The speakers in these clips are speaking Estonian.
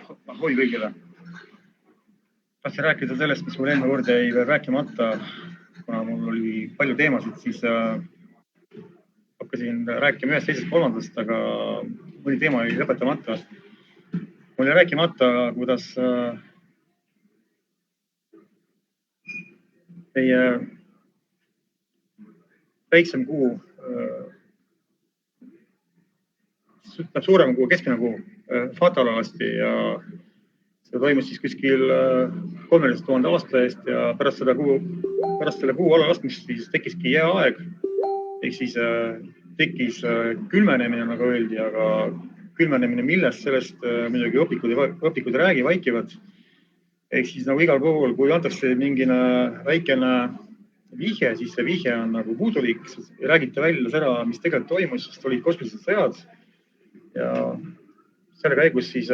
Ahoi kõigile. Tahtsin rääkida sellest, mis mul eelmine kord jäi veel rääkimata, kuna mul oli palju teemasid, siis hakkasin rääkima ühest, teisest, kolmandast, aga mõni teema oli lõpetamata. Mul jäi rääkimata, kuidas teie väiksem kuu, suurem kuu, keskmine kuu, Fatale lasti ja see toimus siis kuskil 13 000 aasta eest ja pärast selle kuu alla laskmist siis tekkiski jääaeg. Ehk siis tekkis külmenemine, nagu öeldi, aga külmenemine millest, sellest muidugi õpikud ei räägi, vaikivad. Ehk siis nagu igal puhul, kui antakse mingine väikene vihje, siis see vihje on nagu puudulik. Ei räägita välja seda, mis tegelikult toimus, sest olid kosmilised sõjad. Ja selle käigus siis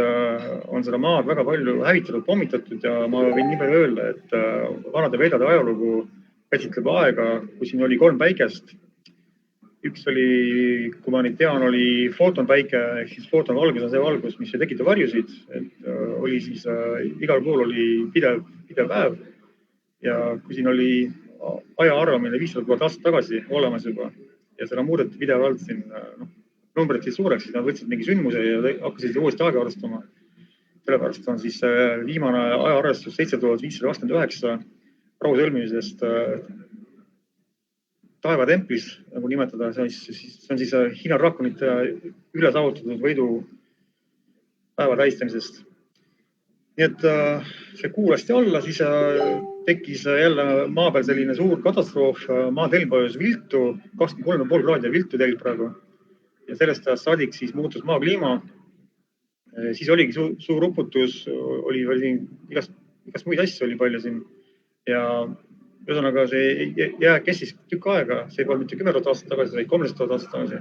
on seda maad väga palju hävitatud, pommitatud ja ma võin nii palju öelda, et vanade vedade ajalugu käsitleb aega, kui siin oli 3 päikest. Üks oli, kui ma nüüd tean, oli footonpäike, ehk siis footonvalgus on see valgus, mis ei tekita varjusid. Et oli siis, igal pool oli pidev päev ja kui siin oli aja arvamine 500 000 aastat tagasi olemas juba ja seda muudeti pidevalt siin, numbrid siis suureks, siis nad võtsid mingi sündmuse ja hakkasid uuesti aega arvestama. Sellepärast on siis viimane ajaarvestus 7529 rahu sõlmimisest taevatemplis, nagu nimetada, see on siis Hiina draakonite üle saavutatud võidu päeva tähistamisest. Nii et see kuu lasti alla, siis tekkis jälle maa peal selline suur katastroof, maatelg vajus viltu, 23,5 kraadi viltu telg praegu. Ja sellest saadik siis muutus maa kliima. Siis oligi suur uputus, oli veel siin igast muid asju oli palju siin. Ja ühesõnaga see jää kestis tükk aega, see ei olnud mitte 10 000 aastat tagasi, vaid 13 000 aastat tagasi.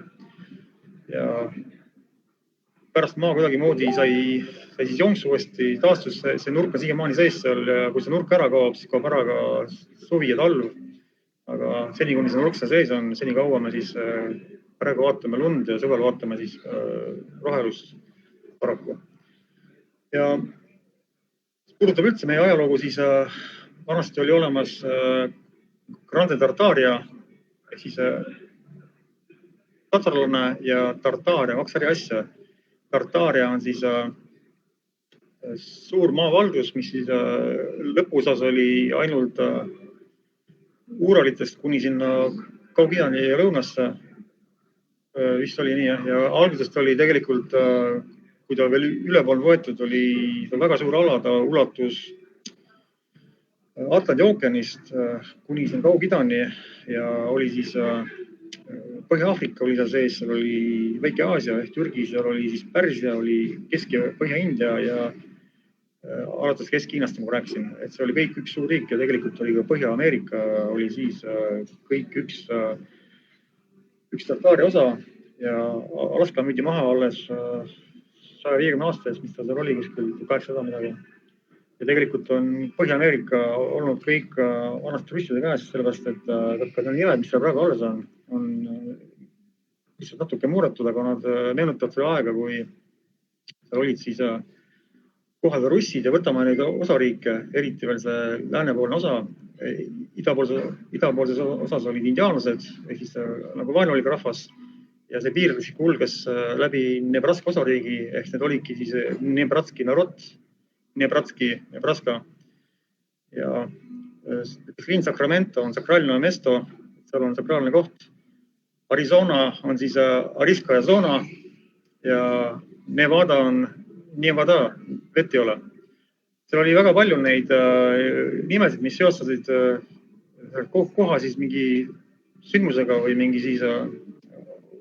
Ja pärast maa kuidagi moodi sai siis jonksu uuesti taastus, see nurk on siiamaani sees seal ja kui see nurk ära kaob, siis kaob ära ka suvi ja talv. Aga seni, kuni see nurk sees on, seni kaua me siis praegu vaatame lund ja suvel vaatame siis rohelust paraku. Ja puudutab üldse meie ajalugu, siis vanasti oli olemas Grande Tartaria, ehk siis tatarlane ja Tartaaria, 2 eri asja. Tartaaria on siis suur maavalgus, mis siis lõpuosas oli ainult Uuralitest kuni sinna Kaug-Idani ja lõunasse. Vist oli nii, ja algusest oli tegelikult, kui ta veel ülepool võetud, oli väga suur ala, ta ulatus Atlandi ookeanist kuni siin Kaug-Idani ja oli siis Põhja-Aafrika oli seal sees, seal oli Väike Aasia ehk Türgi, seal oli siis Pärsia, oli Kesk- ja Põhja-India ja alates Kesk-Hiinast, nagu rääkisin, et see oli kõik üks suur riik ja tegelikult oli ka Põhja-Ameerika oli siis kõik üks Tartaaria osa ja Alaska müüdi maha alles 150 aasta eest, mis ta seal oli kuskil 800 midagi. Ja tegelikult on Põhja-Ameerika olnud kõik vanast turistide käes, sellepärast, et ka need nimed, mis seal praegu alles on lihtsalt natuke muudetud, aga nad meenutavad selle aega, kui seal olid siis kohal russid ja võtame neid osariike, eriti veel see läänepoolne osa. Idapoolses osas olid indiaanlased, ehk siis nagu vaenulik rahvas ja see piirdes kulges läbi Nebraska osariigi, ehk need olidki siis Nebratski narod, Nebraska ja linn Sacramento on sakraalne mesto, seal on sakraalne koht. Arizona on siis Ariska ja Zona ja Nevada on Nevada, vett ei ole. Seal oli väga palju neid nimesid, mis seostasid koha siis mingi sündmusega või mingi siis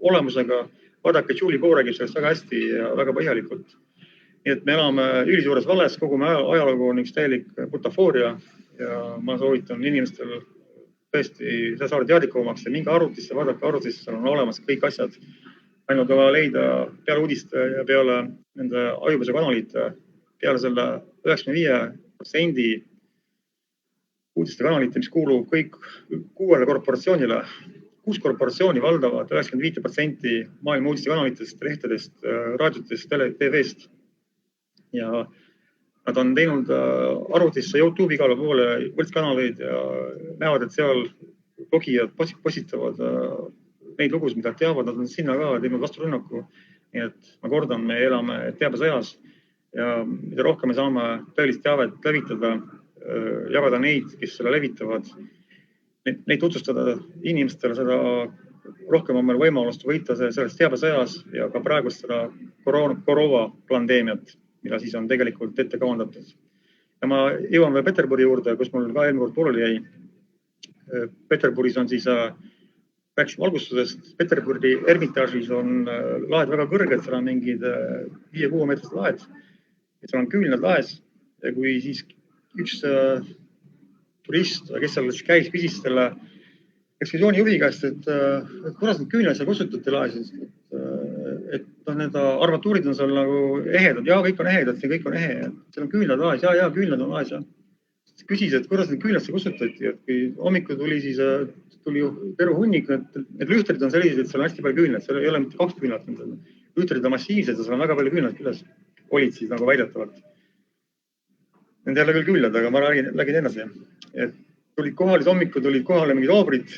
olemusega. Vaadake, Julie Poe räägib sellest väga hästi ja väga põhjalikult. Nii et me elame ülisuures vales, kogu me ajalugu on üks täielik butafooria ja ma soovitan inimestel tõesti seda saada teadlikumaks ja minge arvutisse, vaadake arvutisse, seal on olemas kõik asjad. Ainult on vaja leida peale uudiste ja peale nende ajupese kanalite, peale selle 95% uudiste kanalite, mis kuulub kõik 6 korporatsioonile. 6 korporatsiooni valdavad 95% maailma uudiste kanalitest, lehtedest, raadiotest, TV-st. ja nad on teinud arvutisse YouTube'i igale poole võltskanaleid ja näevad, et seal blogijad postitavad neid lugusid, mida teavad, nad on sinna ka teinud vasturünnaku. Nii et ma kordan, me elame teabesõjas ja mida rohkem me saame tõelist teavet levitada, jagada neid, kes selle levitavad, neid tutvustada inimestele, seda rohkem on meil võimalust võita selles teabesõjas ja ka praegust seda koroona pandeemiat, mida siis on tegelikult ette kavandatud. Ja ma jõuan veel Peterburi juurde, kus mul ka eelmine kord pooleli jäi. Peterburis on siis, rääkisime algustusest, Peterburi Ermitaažis on laed väga kõrged, seal on mingid 5-6 meetrised laed. Seal on küünlad laes ja kui siis üks turist, kes seal käis, küsis selle ekskursiooni juhi käest, et kuidas need küünlad seal kustutate laes, et need armatuurid on seal nagu ehedad. Ja kõik on ehedad, kõik on ehe. Seal on küünlad laes, ja küünlad on laes. Küsis, et kuidas need küünlad seal kustutati. Et kui hommikul tuli, siis tuli terve hunnik. Need lühterid on sellised, et seal on hästi palju küünlad. Seal ei ole mitte 2 küünlad. Lühterid on massiivsed ja seal on väga palju küünlad küljes. Olid siis nagu väidetavalt. Nende ei ole küll küünlad, aga ma räägin ennast. Et tulid kohale, hommikul tulid kohale mingid oobrid,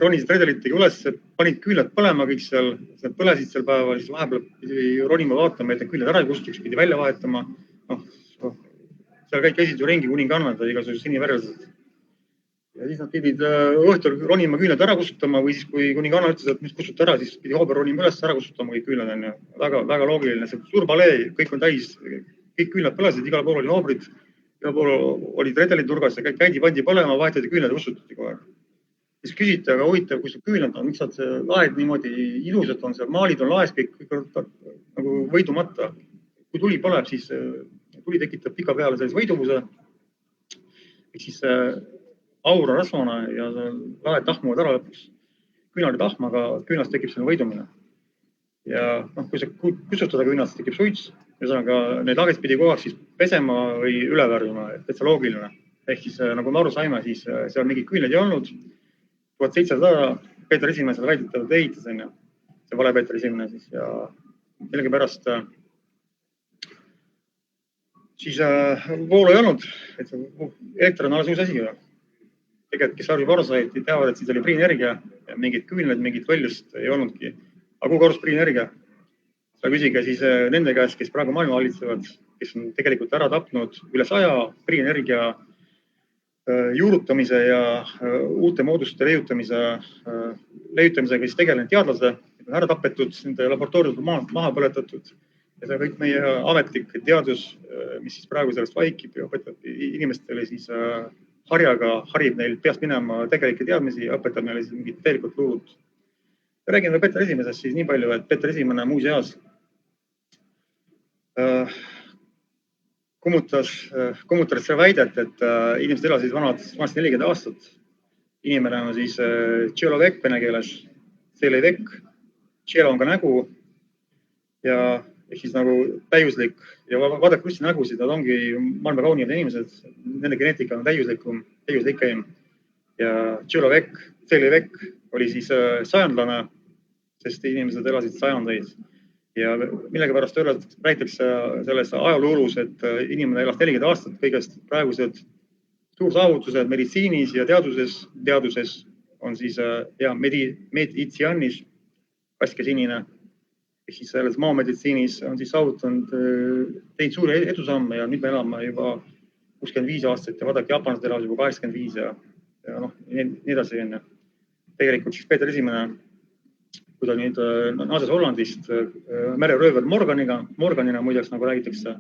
ronisid redelitega üles, panid küünlad põlema kõik seal, need põlesid seal päeval, siis vahepeal pidi ronima vaatama, et need küünlad ära ei kustuks, pidi välja vahetama. Seal kõik käisid ju ringi kuningannad ja igasugused sinivärsed. Ja siis nad pidid õhtul ronima küünlad ära kustutama või siis kui kuninganna ütles, et mis kustuta ära, siis pidi hoober ronima üles ära kustutama kõik küünlad. Väga loogiline, see suur palee, kõik on täis, kõik küünlad põlesid, igal pool oli hoobrid. Igal pool olid redelid nurgas ja käidi pandi põlema, vahetati küünlad ja kustutati kohe. Siis küsiti, aga huvitav, kus küünlad on, miks see laed niimoodi ilusad on seal, maalid on laes kõik nagu võidumata. Kui tuli põleb, siis tuli tekitab pika peale sellise võiduvuse. Ehk siis aura rasvana ja laed tahmuvad ära lõpuks. Küünal ei tahma, aga küünast tekib selline võidumine. Ja kui see kustutada küünast, tekib suits. Ühesõnaga, need laged pidi kogu aeg siis pesema või üle värvima, et see loogiline. Ehk siis, nagu me aru saime, siis seal mingid küünlad ei olnud. 1700 Peeter I seda väidetavalt ehitas, see vale Peeter I siis ja millegi pärast siis voolu ei olnud, et elekter on alles uus asi. Tegelikult, kes arvib aru said, teavad, et siis oli priinenergia ja mingid küünlad, mingid võljust ei olnudki. Aga kuhu korrus priinenergia? Sa küsige siis nende käest, kes praegu maailma valitsevad, kes on tegelikult ära tapnud üle 100 priinenergia juurutamise ja uute mooduste leiutamisega siis tegelenud teadlase, on ära tapetud, nende laboratooriumid maha põletatud ja see kõik meie ametlik teadus, mis siis praegu sellest vaikib ja õpetab inimestele siis harib neil peast minema tegelikke teadmisi ja õpetab neile siis mingit tegelikult luud. Räägin veel Peeter I siis nii palju, et Peeter I muuseas kummutas selle väidet, et inimesed elasid vanasti 40 aastat. Inimene on siis tšelovek vene keeles, selevek, tšelo on ka nägu ja siis nagu täiuslik ja vaadake kusti nägusid, nad ongi maailma kaunimad inimesed, nende geneetika on täiuslikem ja tšelovek, selevek oli siis sajandlane, sest inimesed elasid sajandeid. Ja millega pärast räägitakse selles ajaloolus, et inimene elas 40 aastat, kõigest praegused suursaavutused meditsiinis ja teaduses on siis meditsianis, kaske sinine. Ehk siis selles maameditsiinis on siis saavutanud teinud suuri edusamme ja nüüd me elame juba 65 aastat ja vaadake, Jaapansed elavad juba 85 ja nii edasi. Tegelikult siis Peeter I, kui ta nüüd naases Hollandist mereröövel Morganina muideks, nagu räägitakse,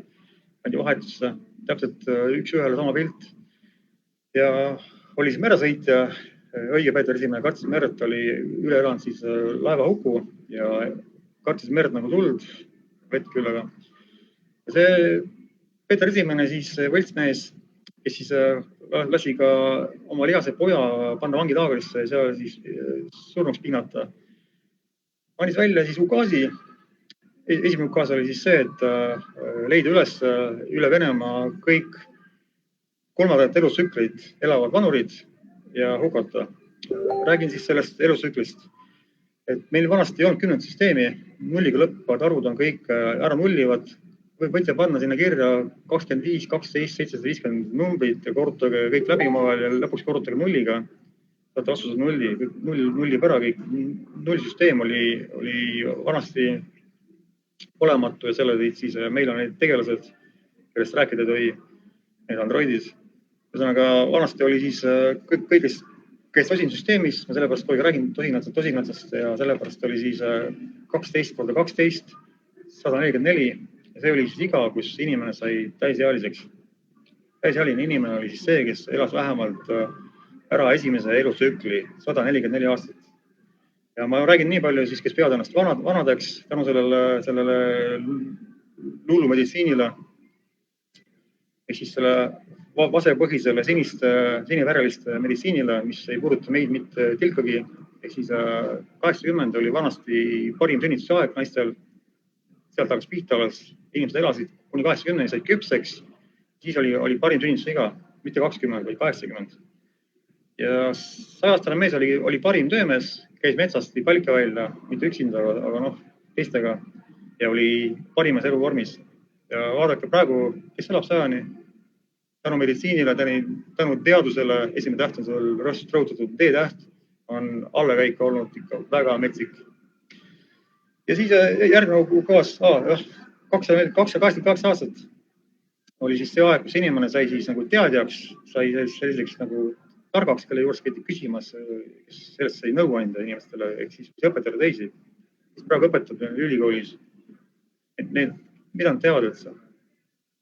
pandi vahetusse, täpselt üks ühele sama pilt. Ja oli siis meresõitja, õige Peeter I kartis meret, oli üle elanud siis laevahuku ja kartis merd nagu tuld, vett küll, aga. Ja see Peeter I siis võltsmees, kes siis lasi ka oma lihase poja panna vangitaagrisse ja seal siis surnuks piinata. Andis välja siis ukaasi. Esimene ukaas oli siis see, et leida üles üle Venemaa kõik kolmandat elustsüklit elavad vanurid ja hukata. Räägin siis sellest elustsüklist. Et meil vanasti ei olnud 10 süsteemi, nulliga lõppevad arvud on kõik ära nullivad, võite panna sinna kirja 25, 12, 750 numbrit ja korrutage kõik läbi omavahel ja lõpuks korrutage nulliga. Saate vastused nulli pära kõik. Nullsüsteem oli vanasti olematu ja selle tõid siis meil on need tegelased, kellest rääkida tõi need androidid. Ühesõnaga, vanasti oli siis kõigest käis tosinsüsteemis, ma sellepärast kogu räägin tosinatsast ja sellepärast oli siis 12 korda 12, 144 ja see oli siis iga, kus inimene sai täisealiseks. Täisealine inimene oli siis see, kes elas vähemalt ära esimese elutsükli, 144 aastat. Ja ma räägin nii palju siis, kes peavad ennast vanadeks tänu sellele luulumeditsiinile ehk siis selle vasepõhisele siniväreliste meditsiinile, mis ei puuduta meid mitte tilkagi. Ehk siis 80 oli vanasti parim sünnitusaeg naistel. Sealt hakkas pihta alles. Inimesed elasid kuni 80 said küpseks. Siis oli parim sünnitusiga, mitte 20, vaid 80. Ja 100-aastane mees oli parim töömees, käis metsast palka välja, mitte üksinda, aga teistega ja oli parimas eluvormis. Ja vaadake praegu, kes elab 100-ni? Tänu meditsiinile, tänu teadusele, esimene täht on seal rõhutatud D-täht, on allakäik olnud ikka väga metsik. Ja siis järgmine ukaas, 282 aastat oli siis see aeg, kus inimene sai siis nagu teadjaks, sai selliseks nagu targaks, kelle juures käidi küsimas, kes sellest sai nõu anda inimestele, ehk siis õpetada teisi, kes praegu õpetab ülikoolis. Et mida nad teavad üldse?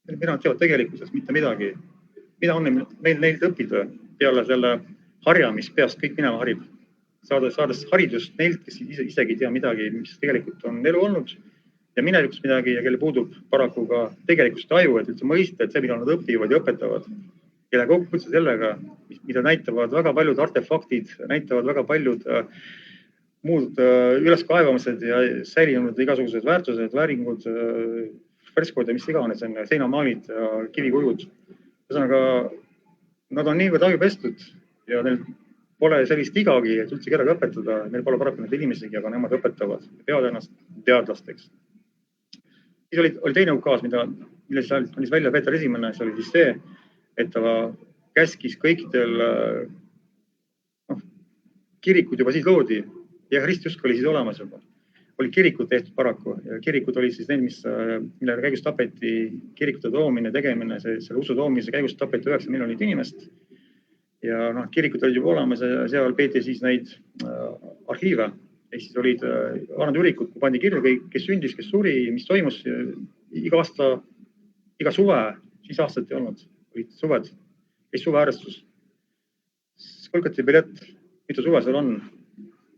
Mida nad teavad tegelikkuses, mitte midagi. Mida on meil neilt õppida peale selle harja, mis peast kõik minema harib? Saades haridust neilt, kes isegi ei tea midagi, mis tegelikult on elu olnud ja minevikus midagi ja kelle puudub paraku ka tegelikult aju, et üldse mõista, et see, mida nad õpivad ja õpetavad. Ja kokku üldse sellega, mida näitavad väga paljud artefaktid, näitavad väga paljud muud üleskaevamised ja säilinud igasugused väärtused, vääringud, freskod ja mis iganes on, seinamaalid ja kivikujud. Ühesõnaga, nad on niivõrd ajupestud ja neil pole sellist igagi, et üldse kedagi õpetada. Neil pole paraku need inimesegi, aga nemad õpetavad ja peavad ennast teadlasteks. Siis oli teine ukaas, milles andis välja Peeter I, see oli siis see, et ta käskis kõikidel kirikud juba siis loodi ja Kristjusk oli siis olemas juba. Oli kirikud tehtud paraku ja kirikud oli siis need, mille käigus tapeti kirikute toomine, tegemine, selle usu toomise käigus tapeti 9 miljonit inimest. Ja kirikud olid juba olemas ja seal peeti siis neid arhiive. Ehk siis olid vanad ürikud, kui pandi kirja kõik, kes sündis, kes suri, mis toimus iga aasta, iga suve, siis aastat ei olnud. Olid suved, kes suvearrestus. Kolkati pilet, mitu suve seal on.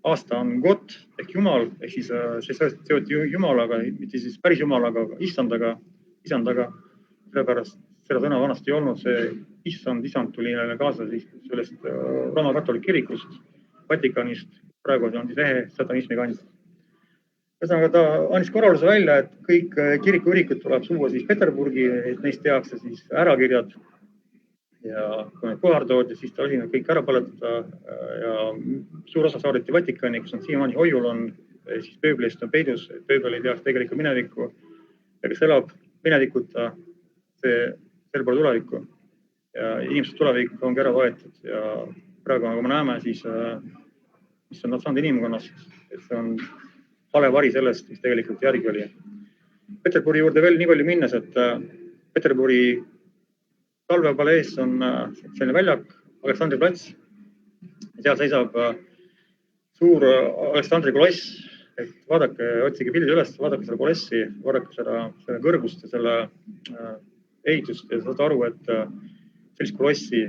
Aasta on God ehk Jumal, ehk siis see seoti Jumalaga, mitte siis päris Jumalaga, isandaga. Sellepärast seda sõna vanasti ei olnud, see isand tuli kaasa sellest Rooma katoliku kirikust, Vatikanist, praegu on siis satanismi kandis. Ühesõnaga ta andis korralduse välja, et kõik kirikuürikud tuleb suua siis Peterburgi, et neist tehakse siis ärakirjad. Ja kui need kohardoodi, siis ta oli nad kõik ära põletada ja suur osa saadeti Vatikani, kus on siiamaani hoiul on, siis pööblist on peidus, pööbel ei teaks tegelikult minevikku ja kes elab minevikuta, sel pole tulevikku ja inimesed tulevik ongi ära võetud ja praegu, nagu me näeme, siis mis on nad saanud inimkonnast, et see on hale vari sellest, mis tegelikult järgi oli. Peterburi juurde veel nii palju minnes, et Peterburi talvepalees on selline väljak, Aleksandri plats. Seal seisab suur Aleksandri koloss. Et vaadake, otsige pildid üles, vaadake selle kolossi, vaadake selle kõrgust ja selle ehitust ja saate aru, et sellist kolossi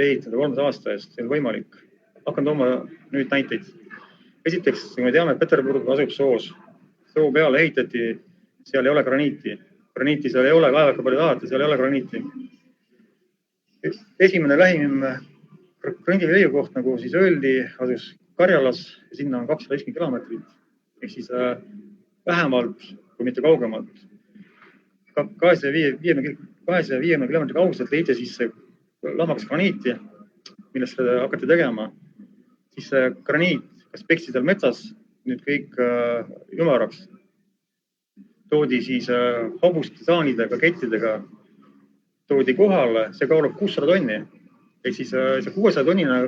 ehitada 300 aasta eest, see on võimalik. Hakkan tooma nüüd näiteid. Esiteks, kui me teame, et Peterburg asub soos. Soo peale ehitati, seal ei ole graniiti. Graniiti seal ei ole, kaevaka palju tahate, seal ei ole graniiti. Esimene lähim grandileiu koht, nagu siis öeldi, asus Karjalas ja sinna on 250 kilomeetrit. Ehk siis vähemalt, kui mitte kaugemalt. 250 kilomeetri kauguselt leiti siis lammakas graniiti, millest hakati tegema. Siis graniit, kas peksti seal metsas, nüüd kõik jumaraks. toodi siis hobuste saanidega, kettidega, toodi kohale, see kaalub 600 tonni. Ehk siis see 600 tonnina,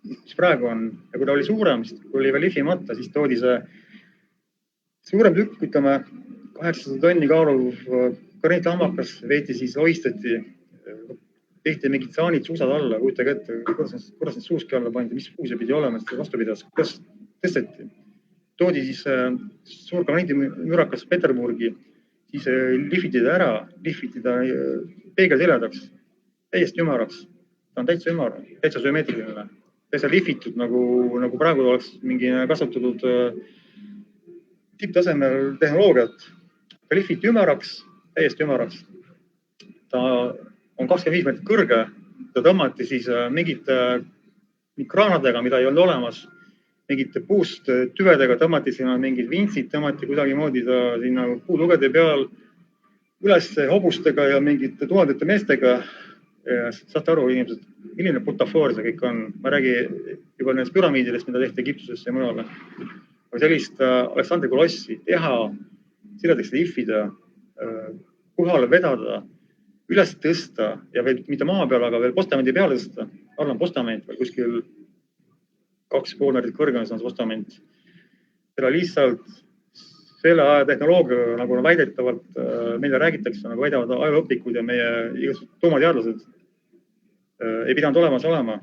mis praegu on, ja kui ta oli suurem, kui oli veel lihvimata, siis toodi see suurem tükk, ütleme 800 tonni kaaluv graniitlammakas, veeti siis oistati, tehti mingid saanid suusad alla, kujutage ette, kuidas need suuski alla pandi, mis puu see pidi olema, et vastupidas, kuidas tõsteti. Toodi siis suur graniidimürakas Peterburgi, siis lihviti ta ära, lihviti ta peegelseledaks, täiesti ümaraks. Ta on täitsa ümar, täitsa sümmeetriline. Täitsa lihvitud, nagu praegu oleks mingi kasutatud tipptasemel tehnoloogiat. Ta lihviti ümaraks, täiesti ümaraks. Ta on 25 meetrit kõrge. Ta tõmmati siis mingite kraanadega, mida ei olnud olemas, mingite puust tüvedega tõmmati sinna mingid vintsid, tõmmati kuidagi moodi ta sinna puutugede peal üles hobustega ja mingite tuhandete meestega. Ja saate aru, inimesed, milline butafoor see kõik on. Ma räägi juba nendest püramiididest, mida tehti Egiptusesse ja mõnele. Aga sellist Aleksandri kolossi teha, siledaks lihvida, kohale vedada, üles tõsta ja veel mitte maa peal, aga veel postamendi peale tõsta. Arvan postament veel kuskil 2,5 meetrit kõrgem on see postament. Seda lihtsalt selle aja tehnoloogia, nagu väidetavalt meile räägitakse, nagu väidavad ajalooõpikud ja meie tuumateadlased, ei pidanud olemas olema.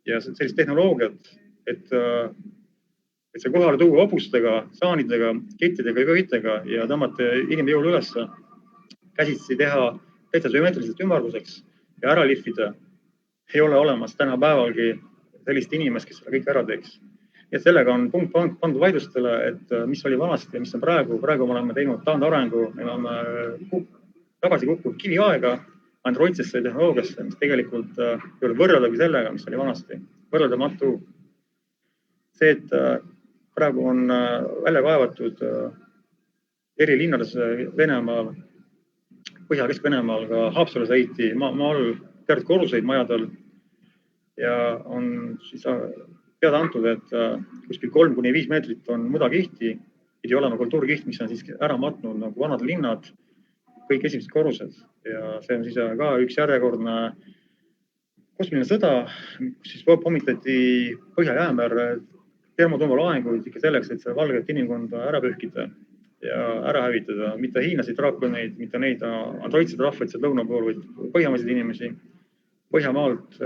Ja sellist tehnoloogiat, et see kohale tuua hobustega, saanidega, kettidega ja kõitega ja tõmmata inimjõul üles, käsitsi teha täitsa sümmeetriliselt ümmarguseks ja ära lihvida, ei ole olemas tänapäevalgi sellist inimest, kes seda kõik ära teeks. Ja sellega on punkt pandud vaidlustele, et mis oli vanasti ja mis on praegu. Praegu me oleme teinud taandarengu, me oleme tagasi kukkunud kiviaega androidsesse tehnoloogiasse, mis tegelikult ei ole võrreldagi sellega, mis oli vanasti. Võrreldamatu. See, et praegu on välja kaevatud eri linnades Venemaal, Põhja-Kesk-Venemaal, ka Haapsalus ehiti maa all teatud korruseid majadel ja on siis teada antud, et kuskil 3-5 meetrit on mudakihti, pidi olema kultuurkiht, mis on siis ära matnud nagu vanad linnad, kõik esimesed korrused. Ja see on siis ka üks järjekordne kosmiline sõda, kus siis pommitati Põhja-Jäämerre termotuumalaenguid ikka selleks, et see valget inimkonda ära pühkida ja ära hävitada. Mitte hiinlaseid draakoneid, mitte neid androidseid rahvaid seal lõuna pool, vaid põhjamaiseid inimesi. Põhjamaalt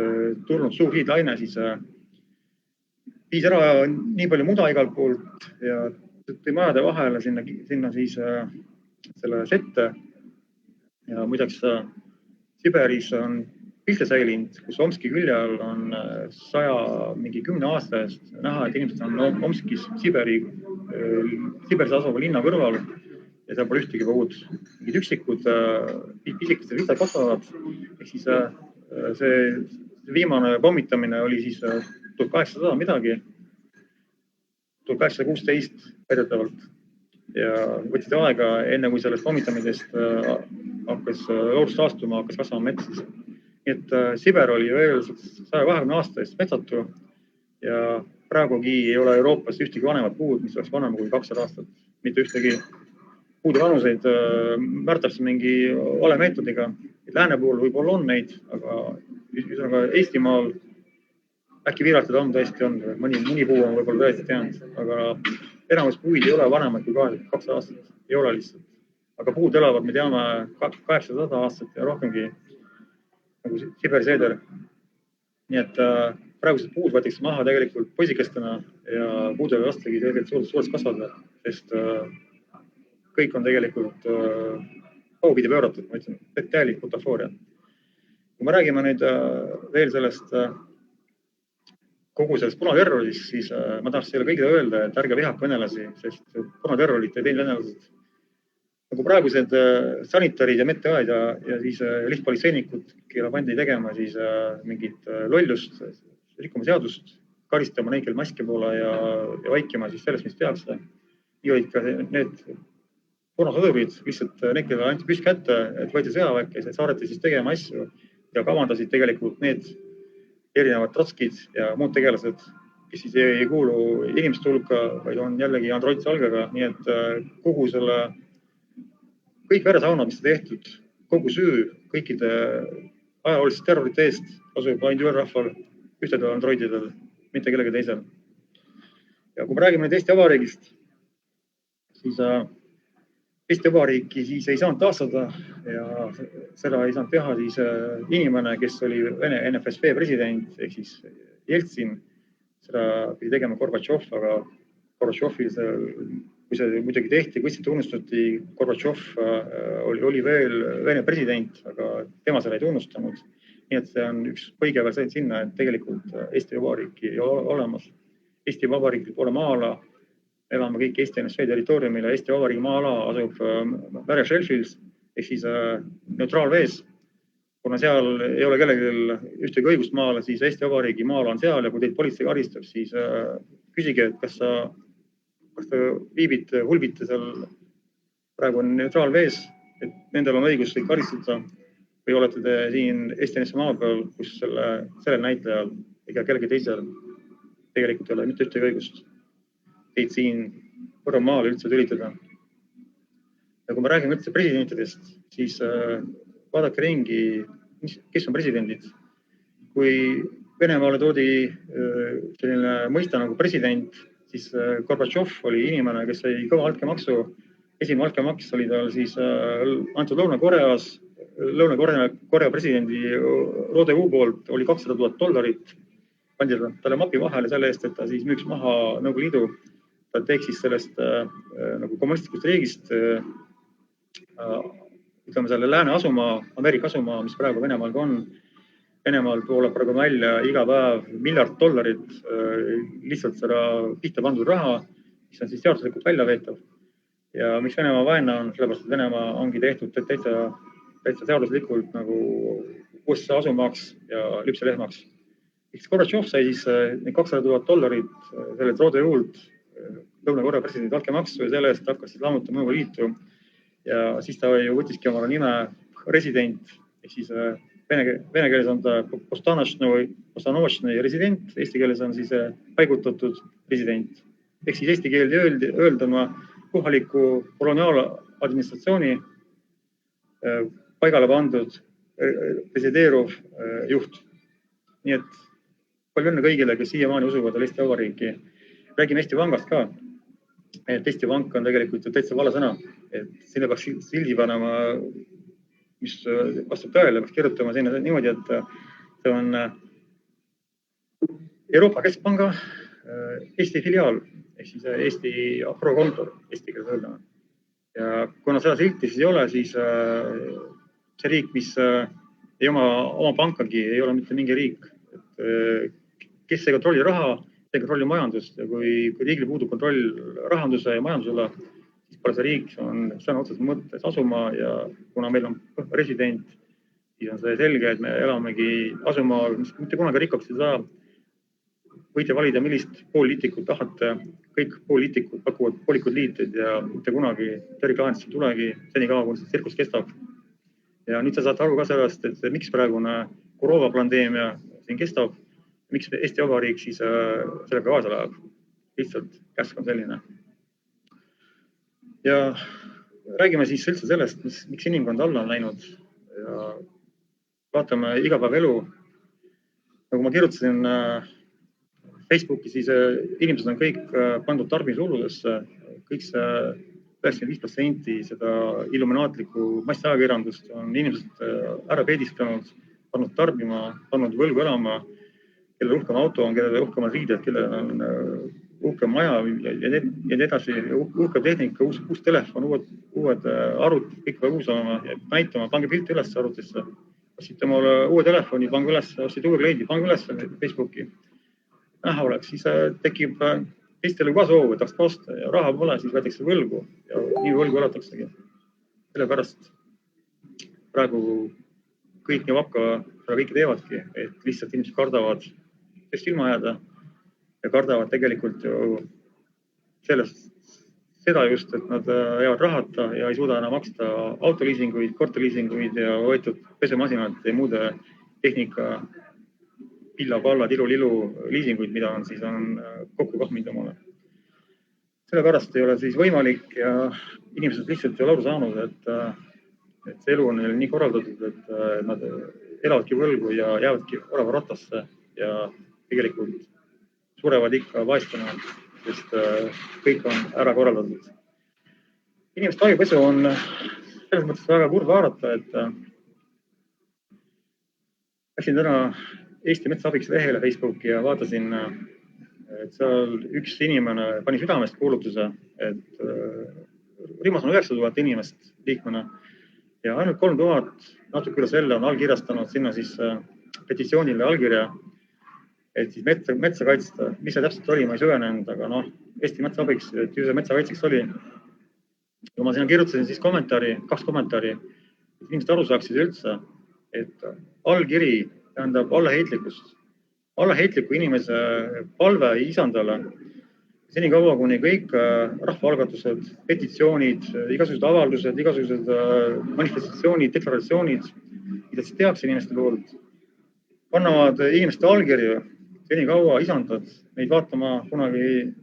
tulnud suur hiidlaine siis viis ära nii palju muda igalt poolt ja tõi majade vahele sinna siis selle sette. Ja muideks Siberis on pilte säilinud, kus Omski külje all on 10 aasta eest näha, et inimesed on Omskis Siberis asuva linna kõrval ja seal pole ühtegi puud. Mingid üksikud pisikesed ritsad kasvavad. Ehk siis see viimane pommitamine oli siis 1800 midagi, 1816 väidetavalt ja võtsid aega enne, kui sellest pommitamisest hakkas loodus taastuma, hakkas kasvama mets. Nii et Siber oli veel 120 aasta eest metsatu ja praegugi ei ole Euroopas ühtegi vanemat puud, mis oleks vanem kui 200 aastat. Mitte ühtegi puude vanuseid märtakse mingi vale meetodiga. Lääne pool võib-olla on neid, aga Eestimaal äkki viiratud on tõesti on, mõni puu on võib-olla tõesti teanud, aga enamus puid ei ole vanemad kui 200 aastat, ei ole lihtsalt. Aga puud elavad, me teame, 800 aastat ja rohkemgi, nagu Siberi seeder. Nii et praegused puud võetakse maha tegelikult poisikestena ja puudele lastegi tegelikult suureks kasvada, sest kõik on tegelikult kaugpidi pööratud, ma ütlen, täielik butafooria. Kui me räägime nüüd veel sellest kogu sellest punaterrorist, siis ma tahaks teile kõigile öelda, et ärge vihake venelasi, sest punaterrorit ei teinud venelased. Nagu praegused sanitarid ja meteaid ja siis lihtpolitseinikud, kelle pandi tegema siis mingit lollust, rikkuma seadust, karistama neid, kel maski pole ja vaikima siis sellest, mis tehakse. Nii olid ka need punasõdurid, lihtsalt need, kellele anti püsk kätte, et võeti sõjaväkke, saadeti siis tegema asju ja kavandasid tegelikult need erinevad trotskid ja muud tegelased, kes siis ei kuulu inimeste hulka, vaid on jällegi androidse algaga. Nii et kogu selle kõik veresaunad, mis tehtud, kogu süü kõikide ajalooliste terrorite eest asub ainult üürahval, ühtedel androididel, mitte kellegi teisel. Ja kui me räägime nüüd Eesti Vabariigist, siis Eesti Vabariiki siis ei saanud taastada ja seda ei saanud teha siis inimene, kes oli Vene NFSB president, ehk siis Jeltsin. Seda pidi tegema Gorbatšov, aga Gorbatšovil kui see muidugi tehti, kui see tunnustati, Gorbatšov oli veel Vene president, aga tema seda ei tunnustanud. Nii et see on üks põige veel sinna, et tegelikult Eesti Vabariiki ei ole olemas. Eesti Vabariigil pole maa-ala, elame kõik Eesti NSV territooriumil ja Eesti Vabariigi maa-ala asub merešelfis ehk siis neutraalvees. Kuna seal ei ole kellelgi ühtegi õigust maale, siis Eesti Vabariigi maal on seal ja kui teid politsei karistab, siis küsige, et kas te viibite, hulbite seal praegu on neutraalvees, et nendel on õigus teid karistada või olete te siin Eesti NSV maa peal, kus sellel näitlejal ega kellegi teisel tegelikult ei ole mitte ühtegi õigust teid siin Võru maal üldse tülitada. Ja kui me räägime üldse presidentidest, siis vaadake ringi, kes on presidendid. Kui Venemaale toodi selline mõista nagu president, siis Gorbatšov oli inimene, kes sai kõva altkäemaksu. Esimene altkäemaks oli tal siis antud Lõuna-Koreas. Lõuna-Korea presidendi Rode U poolt oli $200,000. Pandi talle mapi vahele selle eest, et ta siis müüks maha Nõukogude Liidu. Ta teeks siis sellest nagu kommunistlikust riigist ütleme selle lääne asumaa, Ameerika asumaa, mis praegu Venemaal on. Venemaal tuleb praegu välja iga päev $1 miljard lihtsalt seda pihta pandud raha, mis on siis seaduslikult välja veetav. Ja miks Venemaa vaene on, sellepärast, et Venemaa ongi tehtud täitsa seaduslikult nagu USA asumaaks ja lüpselehmaks. Gorbatšov sai siis $200,000 sellelt Rode U-lt Lõuna-Korea presidendi altkäemaksu ja selle eest hakkas siis lammutama Nõukogude Liitu. Ja siis ta ju võttiski omale nime resident, ehk siis vene keeles on ta postanovačnõi resident, eesti keeles on siis paigutatud resident. Ehk siis eesti keelde öeldama kohaliku koloniaaladministratsiooni paigale pandud resideeruv juht. Nii et palju õnne kõigile, kes siiamaani usuvad Eesti Vabariiki. Räägime Eesti Pangast ka. Et Eesti Pank on tegelikult ju täitsa vale sõna, et sinna peaks sildi panema, mis vastab tõele, peaks kirjutama sinna niimoodi, et see on Euroopa Keskpanga Eesti filiaal, ehk siis Eesti prokontor, eesti keeles öeldama. Ja kuna seda silti siis ei ole, siis see riik, mis ei oma pankagi, ei ole mitte mingi riik. Kes ei kontrolli raha, ei kontrolli majandust ja kui riigil puudub kontroll rahanduse ja majandusele, siis pole see riik on sõna otseses mõttes asuma ja kuna meil on resident, siis on see selge, et me elamegi asumaal, mis mitte kunagi rikkaks ei saa. Võite valida, millist poolliitikut tahate. Kõik poolliitikud pakuvad poolikud liited ja mitte kunagi terviklahendust ei tulegi, senikaua kui see tsirkus kestab. Ja nüüd sa saad aru ka sellest, et miks praegune koroonapandeemia siin kestab. Miks Eesti Vabariik siis sellega kaasa läheb? Lihtsalt käsk on selline. Ja räägime siis üldse sellest, miks inimkond alla on läinud. Ja vaatame igapäevaelu. Nagu ma kirjutasin Facebooki, siis inimesed on kõik pandud tarbimishulludesse. Kõik see 95% seda illuminaatlikku massajakirjandust on inimesed ära peedistanud, pannud tarbima, pannud võlgu elama. Kellel uhkem auto on, kellel uhkem on riided, kellel on uhkem maja ja nii edasi, uhkem tehnika, uus telefon, uued arvutid, kõik peab uus olema ja näitama, pange pilti üles arvutisse. Ostite omale uue telefoni, pange üles, ostite uue kleidi, pange üles Facebooki. Näha oleks, siis tekib teistele ka soov, et tahaks ka osta ja raha pole, siis võetakse võlgu ja nii võlgu elataksegi. Sellepärast praegu kõik nii vapka seda kõike teevadki, et lihtsalt inimesed kardavad sest ilma jääda ja kardavad tegelikult ju seda just, et nad jäävad rahata ja ei suuda enam maksta autoliisinguid, korterliisinguid ja võetud pesemasinad ja muude tehnika pilla, palla, tilu-lilu liisinguid, mida on kokku kahminud omale. sellepärast ei ole siis võimalik ja inimesed lihtsalt ei ole aru saanud, et see elu on neil nii korraldatud, et nad elavadki võlgu ja jäävadki oravarattasse ja tegelikult surevad ikka vaestena, sest kõik on ära korraldatud. Inimeste ajupesu on selles mõttes väga kurb vaadata, et läksin täna Eesti Metsaabiks lehele Facebooki ja vaatasin, et seal üks inimene pani südamest kuulutuse, et Rimas on 9000 inimest liikmena ja ainult 3000 natuke üle selle on allkirjastanud sinna siis petitsioonile allkirja, et siis metsa kaitsta. Mis see täpselt oli, ma ei süvenenud, aga Eesti Metsaabiks, et ju see metsakaitseks oli. Ja ma sinna kirjutasin siis kaks kommentaari, et inimesed aru saaksid üldse, et allkiri tähendab allaheitlikkust. Allaheitliku inimese palve isandale. Senikaua, kuni kõik rahvaalgatused, petitsioonid, igasugused avaldused, igasugused manifestatsioonid, deklaratsioonid, mida siis tehakse inimeste poolt, kannavad inimeste allkirju. Senikaua isandad neid vaatama kunagi,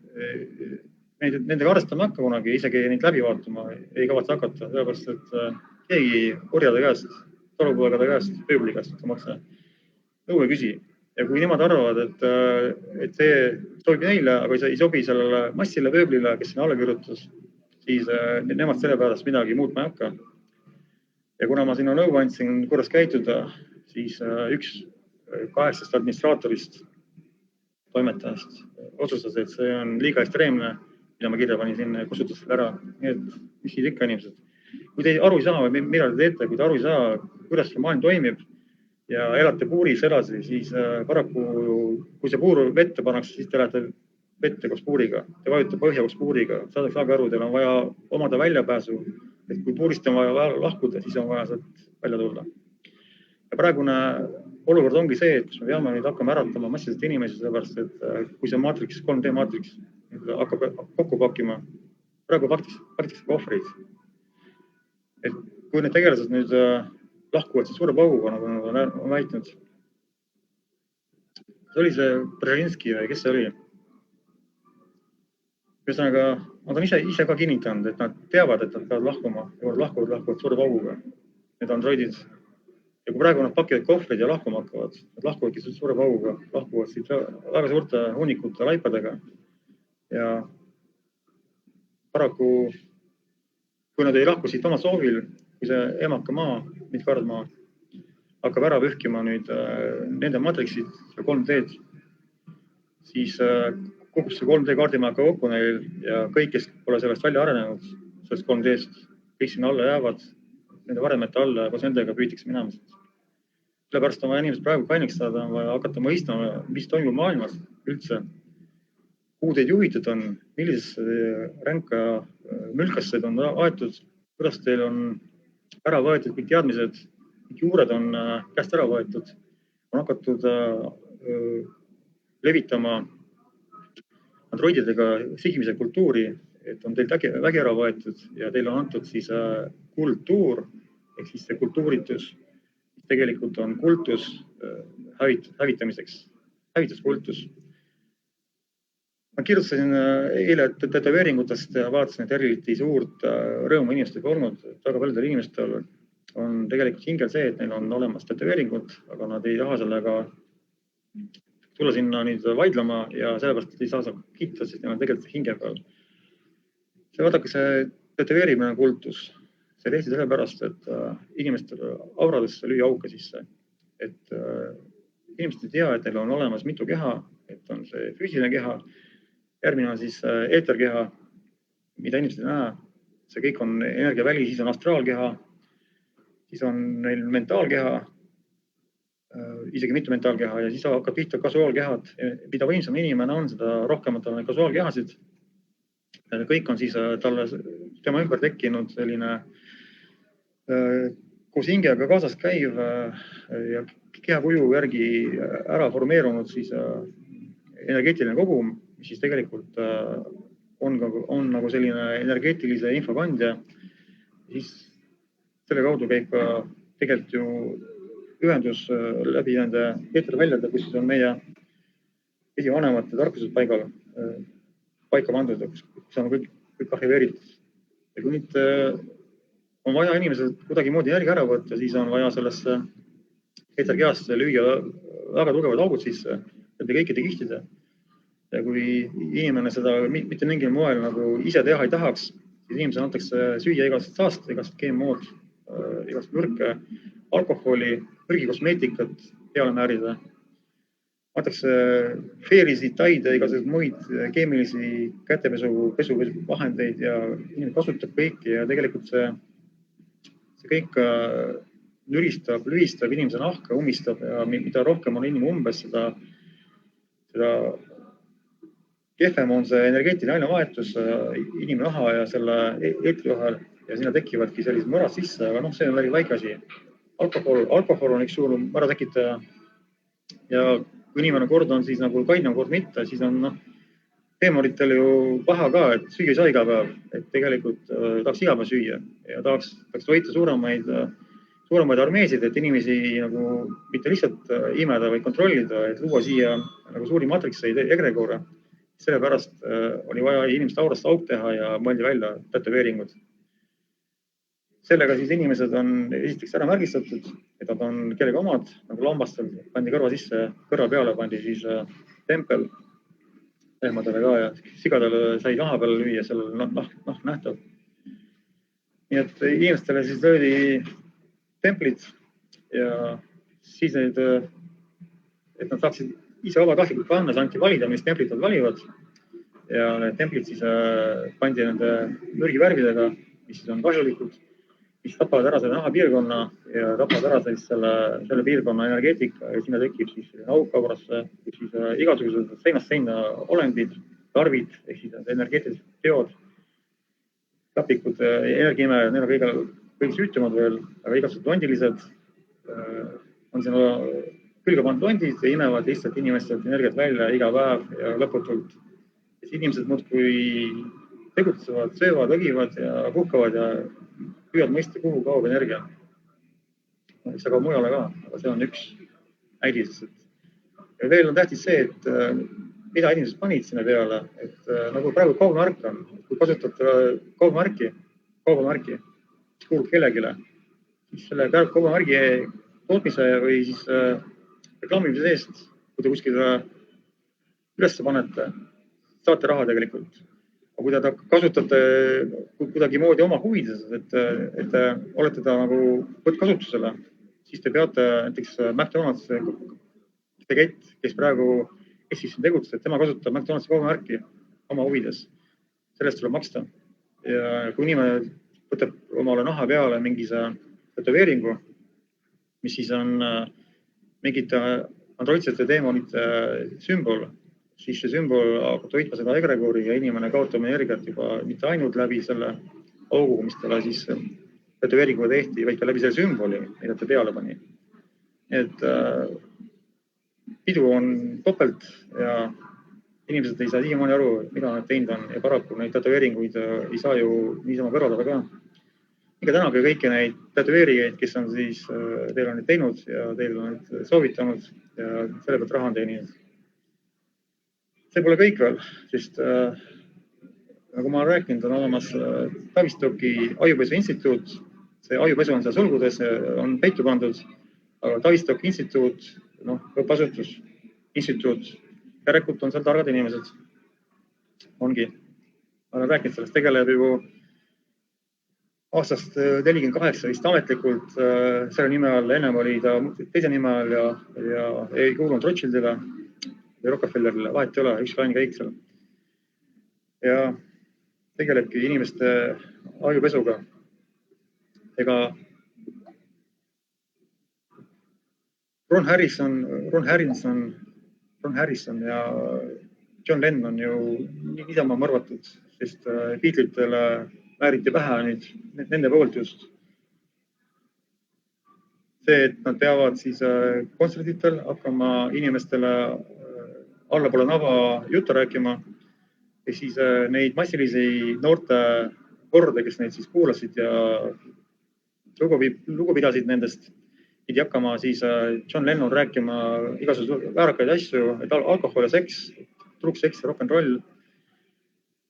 nendega arvestama hakka kunagi, isegi neid läbi vaatama ei kavatse hakata, sellepärast et keegi orjade käest, talupoegade käest, pööbli käest makse nõu ei küsi. Ja kui nemad arvavad, et see sobib neile, aga ei sobi sellele massile pööblile, kes sinna alla kirjutas, siis nemad selle pärast midagi muutma ei hakka. Ja kuna ma sinna nõu andsin, kuidas käituda, siis üks 8 administraatorist, toimetajast otsustas, et see on liiga ekstreemne, mida ma kirja panin sinna ja kustutas selle ära. Nii et mis siis ikka inimesed. Kui te aru ei saa, mida te teete, kui te aru ei saa, kuidas see maailm toimib, ja elate puuris edasi, siis paraku, kui see puur vette pannakse, siis te lähete vette koos puuriga. Te vajute põhja koos puuriga. Saadaks väga aru, teil on vaja omada väljapääsu. Et kui puurist on vaja lahkuda, siis on vaja sealt välja tulla. Ja praegune olukord ongi see, et me peame nüüd hakkama äratama massiliselt inimesi, sellepärast, et kui see maatriks, 3D maatriks hakkab kokku pakkima, praegu paktakse kohvreid. Et kui need tegelased nüüd lahkuvad suure pauguga, nagu nad on väitnud. See oli see Brzezinski või kes see oli? Ühesõnaga, nad on ise ka kinnitanud, et nad teavad, et nad peavad lahkuma ja lahkuvad suure pauguga. Need androidid. Ja kui praegu nad pakivad kohvrid ja lahkuma hakkavad, nad lahkuvadki suure pauguga, lahkuvad siit väga suurte hunnikute laipadega. Ja paraku, kui nad ei lahku siit oma soovil, kui see emaka maa, Midgard-maa, hakkab ära pühkima nüüd nende matriksid ja 3D-d, siis kukub see 3D kaardimaaka kokku neil ja kõik, kes pole sellest välja arenenud, sellest 3D-st, kõik sinna alla jäävad, nende varemete alla ja koos nendega püütakse minema. Sellepärast on vaja inimesed praegu kaineks saada, on vaja hakata mõistma, mis toimub maailmas üldse. Kuhu teid juhitud on, millisesse ränka mülkasse on aetud, kuidas teil on ära võetud kõik teadmised, kõik juured on käest ära võetud, on hakatud levitama androididega sigimise kultuuri, et on teil vägi ära võetud ja teil on antud siis kultuur, ehk siis see kultuuritus, tegelikult on kultus hävitamiseks, hävituskultus. Ma kirjutasin eile tätoveeringutest ja vaatasin, et eriti suurt rõõmu inimestega olnud. Väga paljudel inimestel on tegelikult hingel see, et neil on olemas tätoveeringud, aga nad ei taha sellega tulla sinna nüüd vaidlema ja sellepärast ei saa kiita, sest neil on tegelikult hinge peal. Vaadake, see tätoveerimine on kultus. See tehti sellepärast, et inimestele auradesse lüüa auke sisse. Et inimesed ei tea, et neil on olemas mitu keha, et on see füüsiline keha, järgmine on siis eeterkeha, mida inimesed ei näe. See kõik on energiaväli, siis on astraalkeha, siis on neil mentaalkeha, isegi mitu mentaalkeha ja siis hakkab pihta kasuaalkehad. Mida võimsam inimene on, seda rohkemat on kasuaalkehasid. Kõik on siis talle tema ümber tekkinud selline koos hingega kaasas käiv ja kehakuju järgi ära formeerunud siis energeetiline kogum, mis siis tegelikult on nagu selline energeetilise infokandja. Siis selle kaudu käib ka tegelikult ju ühendus läbi nende eeterväljade, kus siis on meie esivanemate tarkused paigal. paika pandud, kus on kõik arhiveeritud. Ja kui nüüd on vaja inimesed kuidagimoodi energia ära võtta, siis on vaja sellesse eeterkehasse lüüa väga tugevad augud sisse, läbi kõikide kihtide. Ja kui inimene seda mitte mingil moel nagu ise teha ei tahaks, siis inimesele antakse süüa igast saast, igast GMO-d, igast mürke, alkoholi, prügikosmeetikat peale määrida. Antakse feerisid, taide, igasuguseid muid keemilisi kätepesuvahendeid ja inimene kasutab kõiki ja tegelikult see kõik nüristab, lühistab inimese nahka, ummistab ja mida rohkem on inimene umbes, seda kehvem on see energeetiline ainevahetus inimnaha ja selle eetri vahel ja sinna tekivadki sellised mõrad sisse, aga see on väike asi. Alkohol on üks suur mõratekitaja ja kui inimene kord on siis nagu kaine, kord mitte, siis on teemoritel ju paha ka, et süüa ei saa iga päev, et tegelikult tahaks iga päev süüa ja tahaks toita suuremaid armeesid, et inimesi nagu mitte lihtsalt imeda, vaid kontrollida, et luua siia nagu suuri matrikseid, egregore. Sellepärast oli vaja inimeste aurast auk teha ja mõeldi välja tätoveeringud. Sellega siis inimesed on esiteks ära märgistatud, et nad on kellegi omad, nagu lambastel pandi kõrva sisse, kõrva peale pandi siis tempel lehmadele ka ja sigadele sai naha peale lüüa, sellel nähtav. Nii et inimestele siis löödi templid ja siis need, et nad saaksid ise vabatahtlikult panna, see anti valida, mis templid nad valivad. Ja need templid siis pandi nende mürgivärvidega, mis on kahjulikud, mis tapavad ära selle nahapiirkonna ja tapavad ära selle piirkonna energeetika ja sinna tekib siis aukavrasse, kus siis igasugused seinast seina olendid, tarvid, ehk siis energeetilised teod, tapikud, energiaimejad, need on kõige süütumad veel, aga igasugused londilised on sinna külge pandud londid ja imevad lihtsalt inimestelt energiat välja iga päev ja lõputult. Inimesed muudkui tegutsevad, söövad, õgivad ja puhkavad ja püüavad mõista, kuhu kaob energia. Eks see kaob mujale ka, aga see on üks näidis. Ja veel on tähtis see, et mida inimesed panid sinna peale, et nagu praegu kaubamärk on, kui kasutad kaubamärki, mis kuulub kellegile, siis selle kaubamärgi tootmise või siis reklaamimise eest, kui te kuskil üles panete, saate raha tegelikult. Aga kui te kasutate kuidagi moodi oma huvides, et olete ta nagu võt kasutusele, siis te peate näiteks McDonald's kett, kes praegu Eestis tegutseb, tema kasutab McDonald'si kaubamärki oma huvides. Sellest tuleb maksta. Ja kui inimene võtab omale naha peale mingi tätoveeringu, mis siis on mingite androidsete teemonite sümbol, siis see sümbol hakkab toitma seda egregori ja inimene kaotab energiat juba mitte ainult läbi selle augu, mis talle siis tätoveeringuga tehti, vaid ka läbi selle sümboli, mida ta peale pani. Et pidu on topelt ja inimesed ei saa siiamaani aru, mida nad teinud on ja paraku neid tätoveeringuid ei saa ju niisama kõrvaldada ka. Ikka tänage kõiki neid tätoveerijaid, kes on siis teil on neid teinud ja teil on neid soovitanud ja selle pealt raha on teeninud. See pole kõik veel, sest nagu ma olen rääkinud, on olemas Tavistoki ajupesu instituut. See ajupesu on seal sulgudes, on peitu pandud, aga Tavistoki instituut, õppeasutus, instituut, järelikult on seal targad inimesed. Ongi. Ma olen rääkinud sellest, tegeleb ju aastast 48 vist ametlikult selle nime all, ennem oli ta teise nime all ja ei kuulunud Rothschildile või Rockefellerile, vahet ei ole, üks laine käik seal. Ja tegelebki inimeste ajupesuga. Ega Ron Harrison ja John Lennon on ju niisama mõrvatud, sest Beatlesitele määriti pähe nüüd nende poolt just. See, et nad peavad siis kontserditel hakkama inimestele allapoole nava juttu rääkima ja siis neid massilisi noorte horde, kes neid siis kuulasid ja lugu pidasid nendest, pidi hakkama siis John Lennon rääkima igasuguseid väärakaid asju, et alkohol ja seks, truukseks ja rock'n'roll.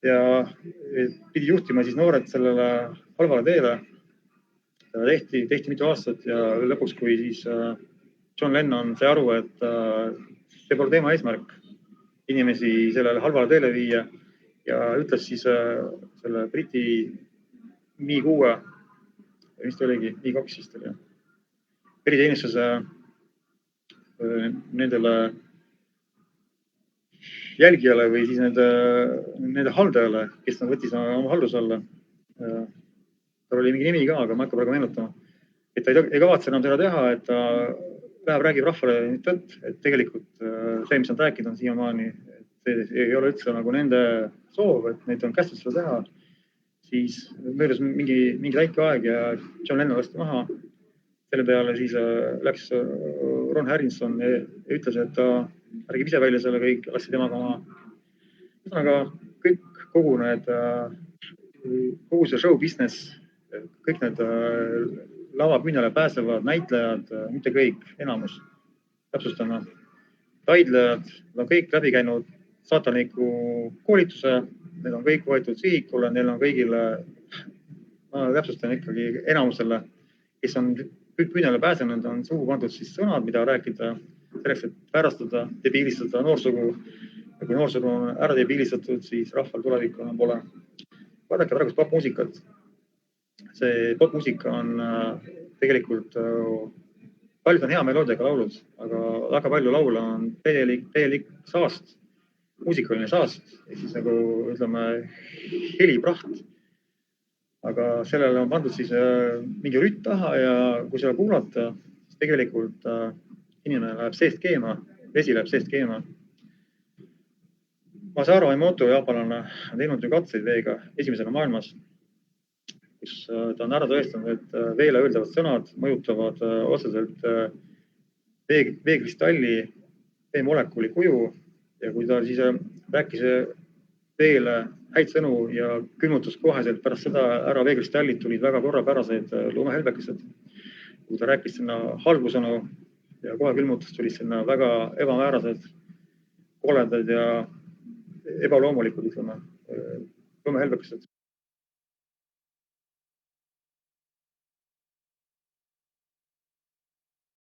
ja pidi juhtima siis noored sellele halvale teele. Tehti mitu aastat ja lõpuks, kui siis John Lennon sai aru, et see pole tema eesmärk inimesi sellele halvale teele viia ja ütles siis selle Briti Mi-6, vist oligi Mi-2 vist oli, eriteenistuse nendele jälgijale või siis nende haldajale, kes nad võttis oma halduse alla. Tal oli mingi nimi ka, aga ma ei hakka praegu meenutama. Et ta ei kavatse enam seda teha, et ta läheb, räägib rahvale tõtt, et tegelikult see, mis nad rääkinud on siiamaani, see ei ole üldse nagu nende soov, et neid on kästud seda teha. Siis möödus mingi väike aeg ja John Lennon lasti maha. Selle peale siis läks Ron Harrison ja ütles, et ta räägib ise välja selle kõik, lasti temaga maha. Ühesõnaga kõik, kogu see show business, kõik need lavapüünele pääsevad näitlejad, mitte kõik, enamus, täpsustame, taidlejad, nad on kõik läbi käinud saatanliku koolituse, need on kõik võetud sihikule, neil on kõigile, ma täpsustan ikkagi enamusele, kes on püünele pääsenud, on suhu pandud siis sõnad, mida rääkida selleks, et pärastada, debiilistada noorsugu. Ja kui noorsugu on ära debiilistatud, siis rahval tulevikku enam pole. Vaadake praegu popmuusikat. See popmuusika on tegelikult, paljud on hea meloodiaga laulud, aga väga palju laule on täielik saast, muusikaline saast, ehk siis nagu ütleme helipraht. Aga sellele on pandud siis mingi rütt taha ja kui seda kuulata, siis tegelikult inimene läheb seest keema, vesi läheb seest keema. Masaru Emoto, jaapanlane, on teinud ju katseid veega esimesena maailmas, kus ta on ära tõestanud, et veele öeldavad sõnad mõjutavad otseselt veekristalli, veemolekuli kuju ja kui ta siis rääkis veele häid sõnu ja külmutus koheselt pärast seda ära veekristallid tulid väga korrapärased lumehelbekesed. Kui ta rääkis sinna halbu sõnu ja kohe külmutus tulid sinna väga ebamäärased, koledad ja ebaloomulikud, ütleme, lumehelbekesed.